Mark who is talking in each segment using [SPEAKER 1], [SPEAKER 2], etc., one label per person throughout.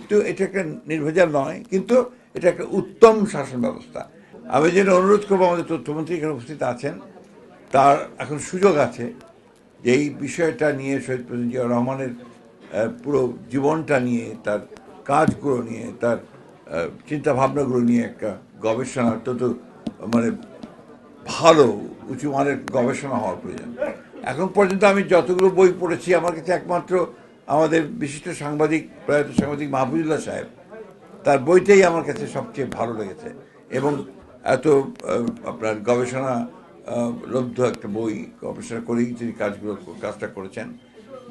[SPEAKER 1] কিন্তু এটা একটা নির্ভেজাল নয়, কিন্তু এটা একটা উত্তম শাসন ব্যবস্থা। আমি যেটা অনুরোধ করবো, আমাদের তথ্যমন্ত্রী এখানে উপস্থিত আছেন, তার এখন সুযোগ আছে যে এই বিষয়টা নিয়ে শহীদ প্রেসিডেন্ট জিয়াউর রহমানের পুরো জীবনটা নিয়ে, তার কাজগুলো নিয়ে, তার চিন্তা ভাবনাগুলো নিয়ে একটা গবেষণা অত্যন্ত মানে ভালো উঁচু মানের গবেষণা হওয়ার প্রয়োজন। এখন পর্যন্ত আমি যতগুলো বই পড়েছি, আমার কাছে একমাত্র আমাদের বিশিষ্ট সাংবাদিক, প্রয়াত সাংবাদিক মাহফুজুল্লাহ সাহেব, তার বইটাই আমার কাছে সবচেয়ে ভালো লেগেছে। এবং এত আপনার গবেষণা লব্ধ একটা বই, গবেষণা করেই তিনি কাজটা করেছেন,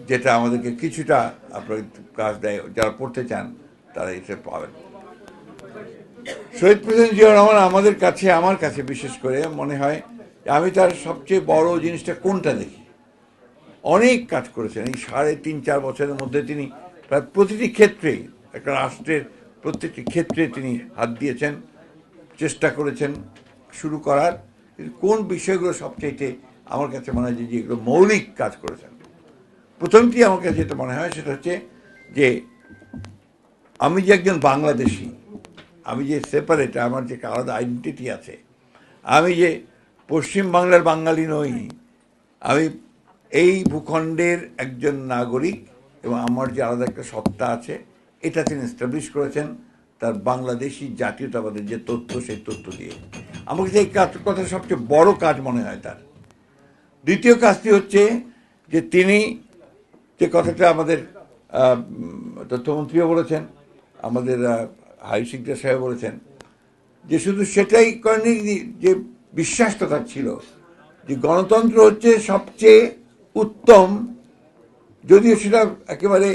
[SPEAKER 1] যেটা আমাদেরকে কিছুটা আপনার কাজ দেয়। যারা পড়তে চান তারা এটা পাবেন। শহীদ প্রেসিডেন্ট জিয়াউর রহমান আমার কাছে বিশেষ করে মনে হয়, আমি তার সবচেয়ে বড় জিনিসটা কোনটা দেখি, অনেক কাজ করেছেন এই 3.5-4 বছরের মধ্যে। তিনি প্রায় প্রতিটি ক্ষেত্রেই, একটা রাষ্ট্রের প্রত্যেকটি ক্ষেত্রে তিনি হাত দিয়েছেন, চেষ্টা করেছেন শুরু করার। কোন বিষয়গুলো সবচাইতে আমার কাছে মনে হয় যে যেগুলো মৌলিক কাজ করেছেন, প্রথমটি আমার কাছে যেটা মনে হয় সেটা হচ্ছে যে আমি যে একজন বাংলাদেশি, আমি যে সেপারেট, আমার যে আলাদা আইডেন্টিটি আছে, আমি যে পশ্চিম বাংলার বাঙালি নই, আমি এই ভূখণ্ডের একজন নাগরিক, এবং আমার যে আলাদা একটা সত্তা আছে, এটা তিনি এস্টাবলিশ করেছেন তার বাংলাদেশি জাতীয়তাবাদের যে তথ্য, সেই তথ্য দিয়ে। আমার কাছে এই কথা সবচেয়ে বড় কাজ মনে হয় তার। দ্বিতীয় কাজটি হচ্ছে যে তিনি যে কথাটা আমাদের তথ্যমন্ত্রীও বলেছেন, আমাদের হাই সিকদার সাহেব বলেছেন, যে শুধু সেটাই করেনি, যে বিশ্বাসটা তার ছিল যে গণতন্ত্র হচ্ছে সবচেয়ে উত্তম, যদিও সেটা একেবারে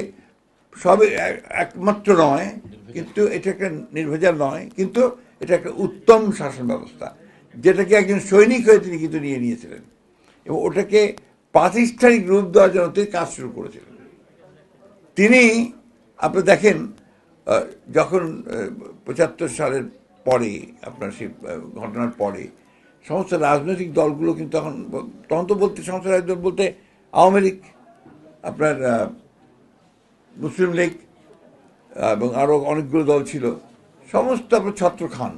[SPEAKER 1] সবে একমাত্র নয়, কিন্তু এটা একটা নির্ভেজাল নয়, কিন্তু এটা একটা উত্তম শাসন ব্যবস্থা, যেটাকে একজন সৈনিক হয়ে তিনি কিন্তু নিয়ে নিয়েছিলেন, এবং ওটাকে প্রাতিষ্ঠানিক রূপ দেওয়ার জন্য তিনি কাজ শুরু করেছিলেন। তিনি, আপনি দেখেন, যখন 75 সালের পরে, আপনার সেই ঘটনার পরে সমস্ত রাজনৈতিক দলগুলো কিন্তু তখন তো বলতে, সমস্ত রাজনৈতিক দল বলতে আওয়ামী লীগ, আপনার মুসলিম লীগ, এবং আরও অনেকগুলো দল ছিল, সমস্ত আপনার ছত্র খান।